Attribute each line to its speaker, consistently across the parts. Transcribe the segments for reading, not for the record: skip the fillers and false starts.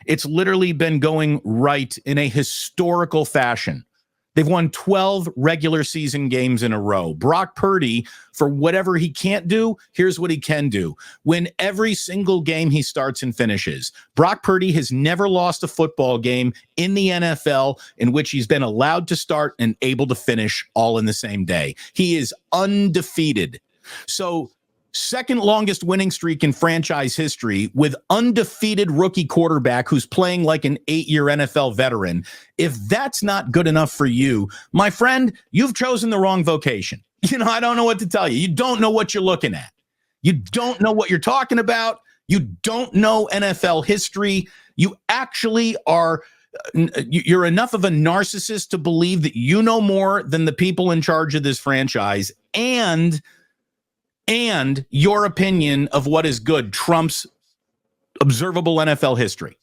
Speaker 1: It's literally been going right in a historical fashion. They've won 12 regular season games in a row. Brock Purdy, for whatever he can't do, here's what he can do. Win every single game he starts and finishes. Brock Purdy has never lost a football game in the NFL in which he's been allowed to start and able to finish all in the same day. He is undefeated. So, second longest winning streak in franchise history with undefeated rookie quarterback who's playing like an 8-year NFL veteran. If that's not good enough for you, my friend, you've chosen the wrong vocation. I don't know what to tell you. You don't know what you're looking at. You don't know what you're talking about. You don't know NFL history. You actually are, you're enough of a narcissist to believe that you know more than the people in charge of this franchise, and your opinion of what is good trumps observable NFL history.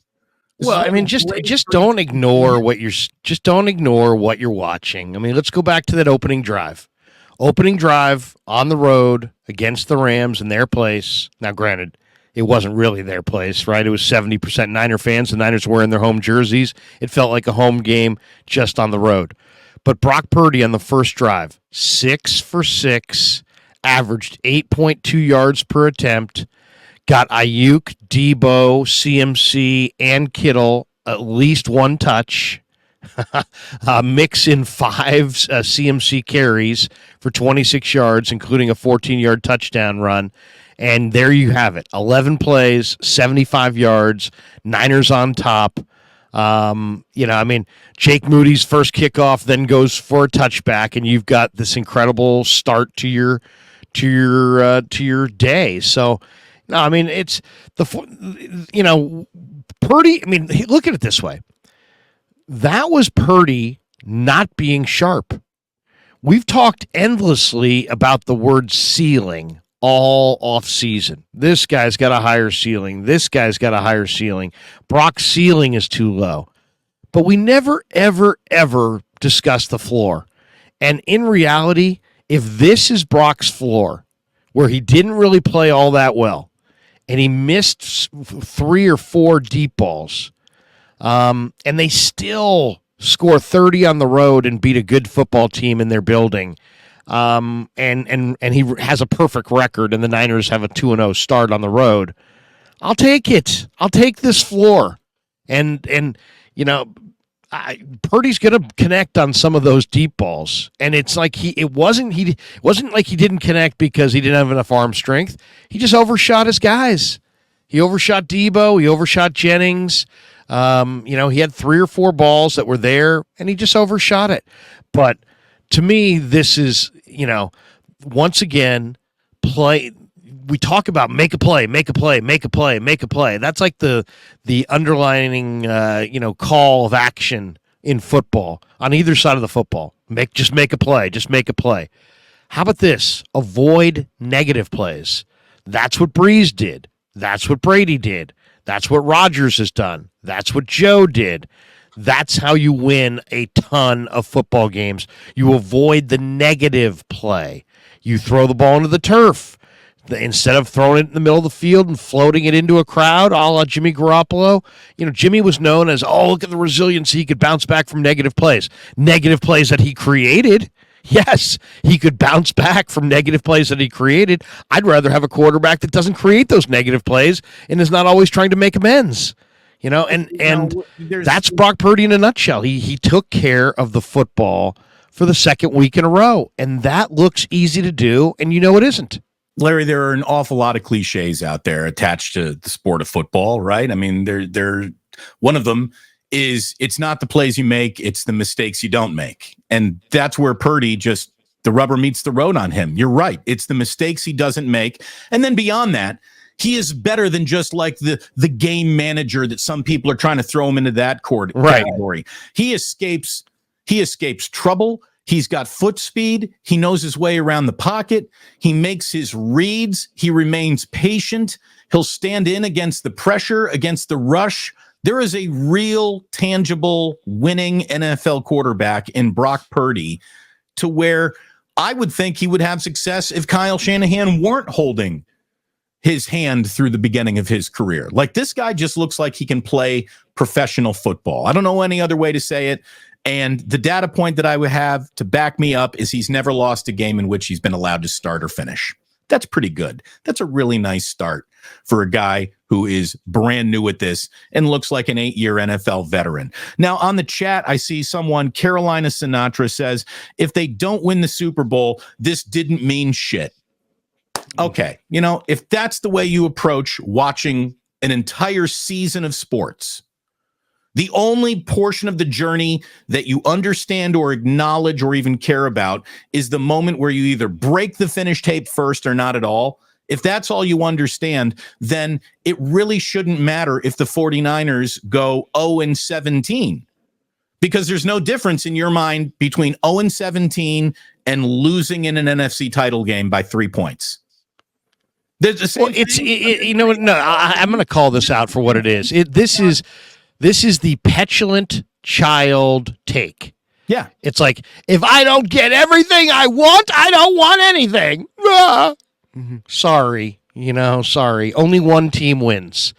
Speaker 2: Well, I mean, just don't ignore what you're watching. I mean, let's go back to that opening drive. Opening drive on the road against the Rams in their place. Now, granted, it wasn't really their place, right? It was 70% Niner fans. The Niners were in their home jerseys. It felt like a home game just on the road. But Brock Purdy on the first drive, 6 for 6, averaged 8.2 yards per attempt, got Ayuk, Debo, CMC, and Kittle at least one touch, mix in 5 CMC carries for 26 yards, including a 14-yard touchdown run. And there you have it, 11 plays, 75 yards, Niners on top. Jake Moody's first kickoff then goes for a touchback, and you've got this incredible start to your day. So, no, I mean, it's Purdy. I mean, look at it this way. That was Purdy not being sharp. We've talked endlessly about the word ceiling all off season. This guy's got a higher ceiling. This guy's got a higher ceiling. Brock's ceiling is too low. But we never, ever, ever discuss the floor. And in reality, if this is Brock's floor, where he didn't really play all that well, and he missed 3 or 4 deep balls, and they still score 30 on the road and beat a good football team in their building, and he has a perfect record, and the Niners have a 2-0 start on the road, I'll take it. I'll take this floor. And Purdy's going to connect on some of those deep balls, and it's like it wasn't like he didn't connect because he didn't have enough arm strength. He just overshot his guys. He overshot Debo. He overshot Jennings. He had 3 or 4 balls that were there, and he just overshot it. But to me, this is once again play. We talk about make a play, make a play, make a play, make a play. That's like the underlining call of action in football on either side of the football. Just make a play, just make a play. How about this? Avoid negative plays. That's what Breeze did. That's what Brady did. That's what Rodgers has done. That's what Joe did. That's how you win a ton of football games. You avoid the negative play. You throw the ball into the turf. Instead of throwing it in the middle of the field and floating it into a crowd, a la Jimmy Garoppolo, Jimmy was known as, look at the resiliency. He could bounce back from negative plays. Negative plays that he created. Yes, he could bounce back from negative plays that he created. I'd rather have a quarterback that doesn't create those negative plays and is not always trying to make amends. That's Brock Purdy in a nutshell. He took care of the football for the second week in a row, and that looks easy to do, and it isn't.
Speaker 1: Larry, there are an awful lot of cliches out there attached to the sport of football, right? I mean, one of them is it's not the plays you make, it's the mistakes you don't make. And that's where Purdy the rubber meets the road on him. You're right. It's the mistakes he doesn't make. And then beyond that, he is better than just like the game manager that some people are trying to throw him into that category. He escapes trouble. He's got foot speed. He knows his way around the pocket. He makes his reads. He remains patient. He'll stand in against the pressure, against the rush. There is a real, tangible, winning NFL quarterback in Brock Purdy, to where I would think he would have success if Kyle Shanahan weren't holding his hand through the beginning of his career. Like, this guy just looks like he can play professional football. I don't know any other way to say it. And the data point that I would have to back me up is he's never lost a game in which he's been allowed to start or finish. That's pretty good. That's a really nice start for a guy who is brand new at this and looks like an 8-year NFL veteran. Now, on the chat, I see someone, Carolina Sinatra, says, if they don't win the Super Bowl, this didn't mean shit. Okay, if that's the way you approach watching an entire season of sports, the only portion of the journey that you understand or acknowledge or even care about is the moment where you either break the finish tape first or not at all. If that's all you understand, then it really shouldn't matter if the 49ers go 0-17, because there's no difference in your mind between 0-17 and losing in an NFC title game by 3 points. There's the same
Speaker 2: I'm going to call this out for what it is. This is the petulant child take.
Speaker 1: Yeah.
Speaker 2: It's like, if I don't get everything I want, I don't want anything. Ah. Sorry. Sorry. Only one team wins.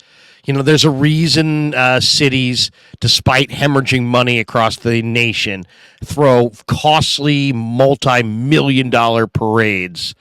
Speaker 2: There's a reason cities, despite hemorrhaging money across the nation, throw costly multi-million-dollar parades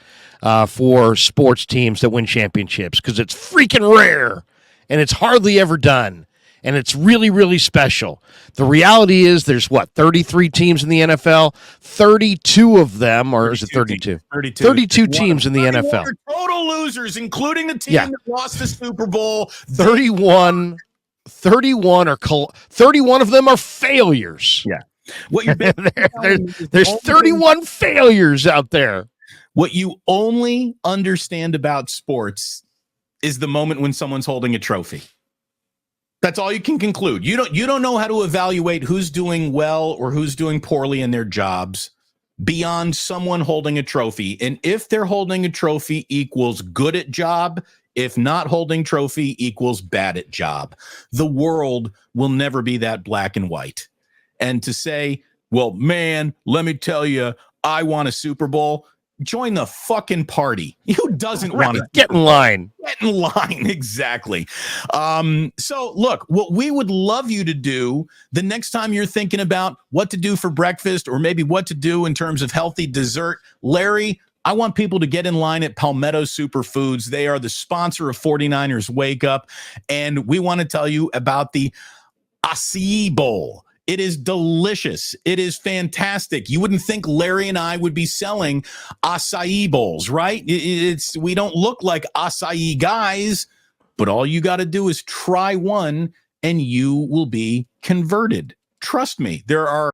Speaker 2: for sports teams that win championships, because it's freaking rare and it's hardly ever done. And it's really, really special. The reality is there's 33 teams in the NFL, 32 of them, or is it 32? 32 teams in the NFL.
Speaker 1: Total losers, including the team that lost the Super Bowl.
Speaker 2: 31 of them are failures.
Speaker 1: Yeah. What you're
Speaker 2: there's 31 failures out there.
Speaker 1: What you only understand about sports is the moment when someone's holding a trophy. That's all you can conclude. You don't know how to evaluate who's doing well or who's doing poorly in their jobs beyond someone holding a trophy. And if they're holding a trophy equals good at job, if not holding trophy equals bad at job. The world will never be that black and white. And to say, well, man, let me tell you, I want a Super Bowl. Join the fucking party. Who doesn't want to
Speaker 2: get in line?
Speaker 1: Get in line, exactly. So look, what we would love you to do the next time you're thinking about what to do for breakfast, or maybe what to do in terms of healthy dessert, Larry, I want people to get in line at Palmetto Superfoods. They are the sponsor of 49ers Wake Up, and we want to tell you about the acai bowl. It is delicious. It is fantastic. You wouldn't think Larry and I would be selling acai bowls, right? We don't look like acai guys, but all you got to do is try one and you will be converted. Trust me, there are